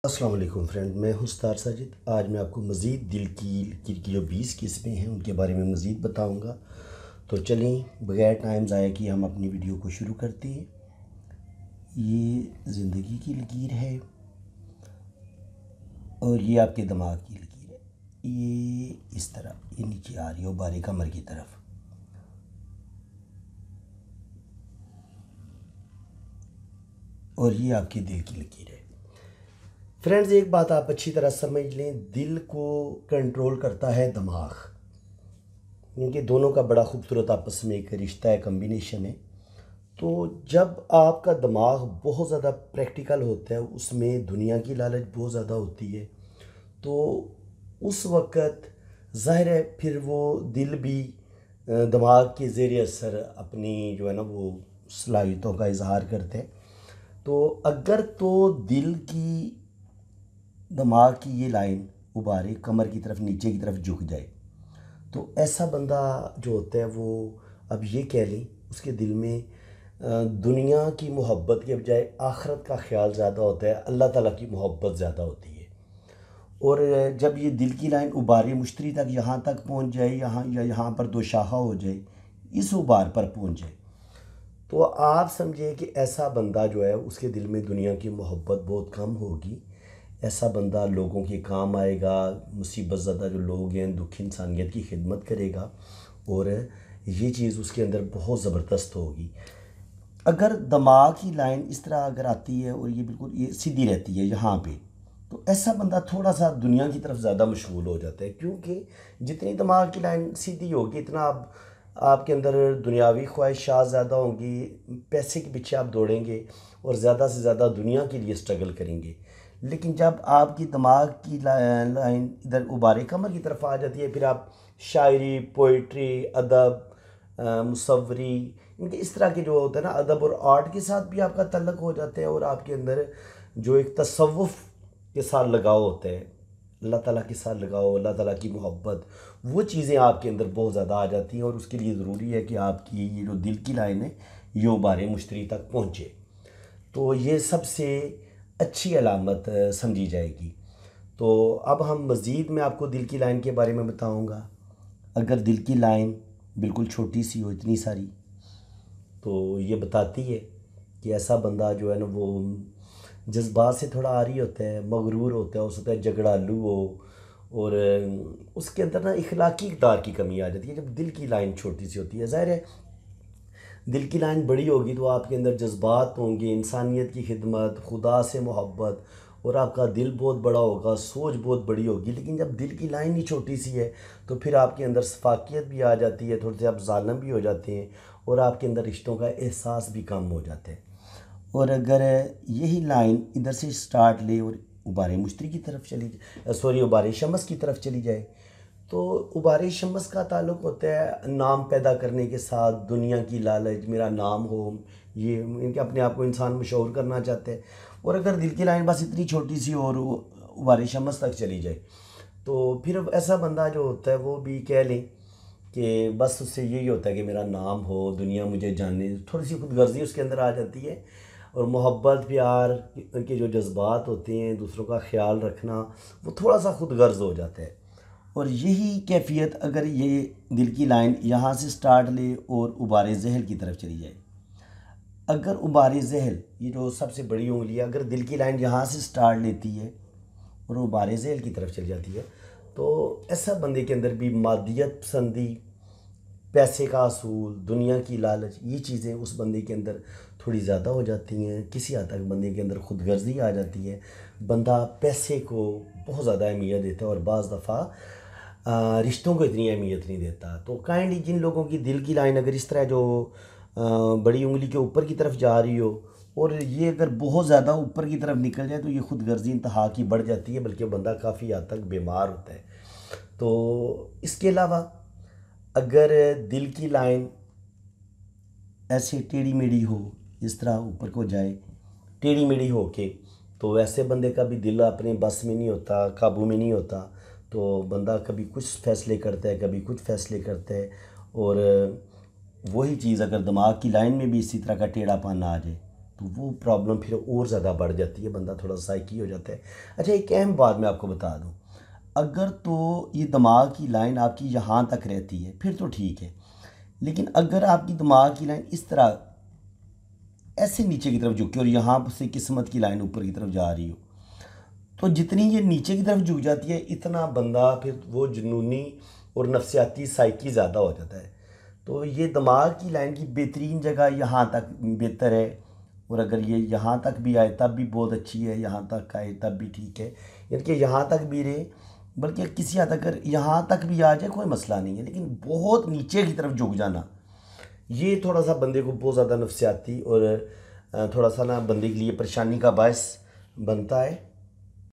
अस्सलाम वालेकुम फ्रेंड, मैं हूं उस्ताद साजिद। आज मैं आपको मज़ीद दिल की जो 20 किस्में हैं उनके बारे में मज़ीद बताऊंगा। तो चलें बगैर टाइम ज़ाया किए हम अपनी वीडियो को शुरू करते हैं। ये ज़िंदगी की लकीर है और ये आपके दिमाग की लकीर है। ये इस तरह ये नीचे आ रही है बारी कमर की तरफ। और ये आपके दिल की लकीर है। फ्रेंड्स, एक बात आप अच्छी तरह समझ लें, दिल को कंट्रोल करता है दिमाग, क्योंकि दोनों का बड़ा खूबसूरत आपस में एक रिश्ता है, कम्बिनेशन है। तो जब आपका दिमाग बहुत ज़्यादा प्रैक्टिकल होता है, उसमें दुनिया की लालच बहुत ज़्यादा होती है, तो उस वक़्त ज़ाहिर है फिर वो दिल भी दिमाग के ज़ेर असर अपनी जो है ना वो सलाहियतों का इजहार करते हैं। तो अगर तो दिल की दिमाग की ये लाइन उबारे कमर की तरफ नीचे की तरफ झुक जाए, तो ऐसा बंदा जो होता है वो, अब ये कह लें, उसके दिल में दुनिया की मोहब्बत के बजाय आखरत का ख्याल ज़्यादा होता है, अल्लाह ताला की मोहब्बत ज़्यादा होती है। और जब ये दिल की लाइन उबारे मुश्तरी तक यहाँ तक पहुँच जाए, यहाँ या यहाँ पर दो शाखा हो जाए, इस उबार पर पहुँच जाए, तो आप समझिए कि ऐसा बंदा जो है उसके दिल में दुनिया की मोहब्बत बहुत कम होगी। ऐसा बंदा लोगों के काम आएगा, मुसीबत ज़्यादा जो लोग हैं, दुखी इंसानियत की खिदमत करेगा, और ये चीज़ उसके अंदर बहुत ज़बरदस्त होगी। अगर दिमाग की लाइन इस तरह अगर आती है और ये बिल्कुल ये सीधी रहती है यहाँ पे, तो ऐसा बंदा थोड़ा सा दुनिया की तरफ ज़्यादा मशगूल हो जाता है, क्योंकि जितनी दिमाग की लाइन सीधी होगी इतना आपके अंदर दुनियावी ख्वाहिशात ज़्यादा होंगी, पैसे के पीछे आप दौड़ेंगे और ज़्यादा से ज़्यादा दुनिया के लिए स्ट्रगल करेंगे। लेकिन जब आपकी दिमाग की लाइन इधर उबारे कमर की तरफ आ जाती है, फिर आप शायरी, पोइट्री, अदब, मुसव्वरी, इनके इस तरह के जो होता है ना, अदब और आर्ट के साथ भी आपका तल्लक हो जाता है, और आपके अंदर जो एक तसव्वुफ़ के साथ लगाव होता है, अल्लाह ताला के साथ लगाओ, अल्लाह ताला की मोहब्बत, वो चीज़ें आपके अंदर बहुत ज़्यादा आ जाती हैं। और उसके लिए ज़रूरी है कि आपकी ये जो दिल की लाइन है ये उबारे मुश्तरी तक पहुँचे, तो ये सबसे अच्छी अलामत समझी जाएगी। तो अब हम मज़ीद मैं आपको दिल की लाइन के बारे में बताऊँगा। अगर दिल की लाइन बिल्कुल छोटी सी हो, इतनी सारी, तो ये बताती है कि ऐसा बंदा जो है ना वो जज्बात से थोड़ा आरी होता है, मगरूर होता है, हो सकता है झगड़ालू हो, और उसके अंदर ना इखलाकी इक़दार की कमी आ जाती है जब दिल की लाइन छोटी सी होती है। ज़ाहिर है दिल की लाइन बड़ी होगी तो आपके अंदर जज्बात होंगे, इंसानियत की खिदमत, खुदा से मोहब्बत, और आपका दिल बहुत बड़ा होगा, सोच बहुत बड़ी होगी। लेकिन जब दिल की लाइन ही छोटी सी है तो फिर आपके अंदर शफ़ाक़ियत भी आ जाती है, थोड़े से आप ज़ालिम भी हो जाते हैं, और आपके अंदर रिश्तों का एहसास भी कम हो जाता है। और अगर यही लाइन इधर से स्टार्ट ले और उबारे मुश्तरी की तरफ चली जाए, सॉरी, उबारे शमस की तरफ चली जाए, तो उबारे शमस का ताल्लुक़ होता है नाम पैदा करने के साथ, दुनिया की लालच, मेरा नाम हो, ये इनके अपने आप को इंसान मशहूर करना चाहते हैं। और अगर दिल की लाइन बस इतनी छोटी सी और उबारे शमस तक चली जाए, तो फिर ऐसा बंदा जो होता है वो भी कह लें कि बस उससे यही होता है कि मेरा नाम हो, दुनिया मुझे जाने, थोड़ी सी खुदगर्जी उसके अंदर आ जाती है। और मोहब्बत, प्यार के जो जज्बात होते हैं, दूसरों का ख्याल रखना, वो थोड़ा सा खुदगर्ज हो जाता है। और यही कैफियत अगर ये दिल की लाइन यहाँ से स्टार्ट ले और उबारे जहल की तरफ चली जाए, अगर उबारे जहल ये जो सबसे बड़ी उंगली है, अगर दिल की लाइन यहाँ से स्टार्ट लेती है और उबारे जहल की तरफ चली जाती है, तो ऐसा बंदे के अंदर भी मादियत पसंदी, पैसे का असूल, दुनिया की लालच, ये चीज़ें उस बंदे के अंदर थोड़ी ज़्यादा हो जाती हैं। किसी हद तक बंदे के अंदर खुदगर्जी आ जाती है, बंदा पैसे को बहुत ज़्यादा अहमियत देता है और बाज़ दफ़ा रिश्तों को इतनी अहमियत नहीं देता। तो काइंडली जिन लोगों की दिल की लाइन अगर इस तरह जो बड़ी उंगली के ऊपर की तरफ जा रही हो, और ये अगर बहुत ज़्यादा ऊपर की तरफ निकल जाए, तो ये खुदगर्जी इंतहा की बढ़ जाती है, बल्कि बंदा काफ़ी हद तक बीमार होता है। तो इसके अलावा अगर दिल की लाइन ऐसे टेढ़ी मेढ़ी हो, इस तरह ऊपर को जाए टेढ़ी मेढ़ी हो के, तो वैसे बंदे का भी दिल अपने बस में नहीं होता, काबू में नहीं होता। तो बंदा कभी कुछ फ़ैसले करता है, कभी कुछ फ़ैसले करता है, और वही चीज़ अगर दिमाग की लाइन में भी इसी तरह का टेढ़ापन आ जाए, तो वो प्रॉब्लम फिर और ज़्यादा बढ़ जाती है, बंदा थोड़ा साइकी हो जाता है। अच्छा, एक अहम बात मैं आपको बता दूं, अगर तो ये दिमाग की लाइन आपकी यहाँ तक रहती है फिर तो ठीक है, लेकिन अगर आपकी दिमाग की लाइन इस तरह ऐसे नीचे की तरफ झुकी और यहाँ से किस्मत की लाइन ऊपर की तरफ जा रही हो, तो जितनी ये नीचे की तरफ झुक जाती है इतना बंदा फिर वो जुनूनी और नफसियाती साइकी ज़्यादा हो जाता है। तो ये दिमाग की लाइन की बेहतरीन जगह यहाँ तक बेहतर है, और अगर ये यहाँ तक भी आए तब भी बहुत अच्छी है, यहाँ तक आए तब भी ठीक है, यानी कि यहाँ तक भी रहे, बल्कि किसी हद तक अगर यहाँ तक भी आ जाए कोई मसला नहीं है, लेकिन बहुत नीचे की तरफ झुक जाना ये थोड़ा सा बंदे को बहुत ज़्यादा नफसियाती और थोड़ा सा ना बंदे के लिए परेशानी का बायस बनता है।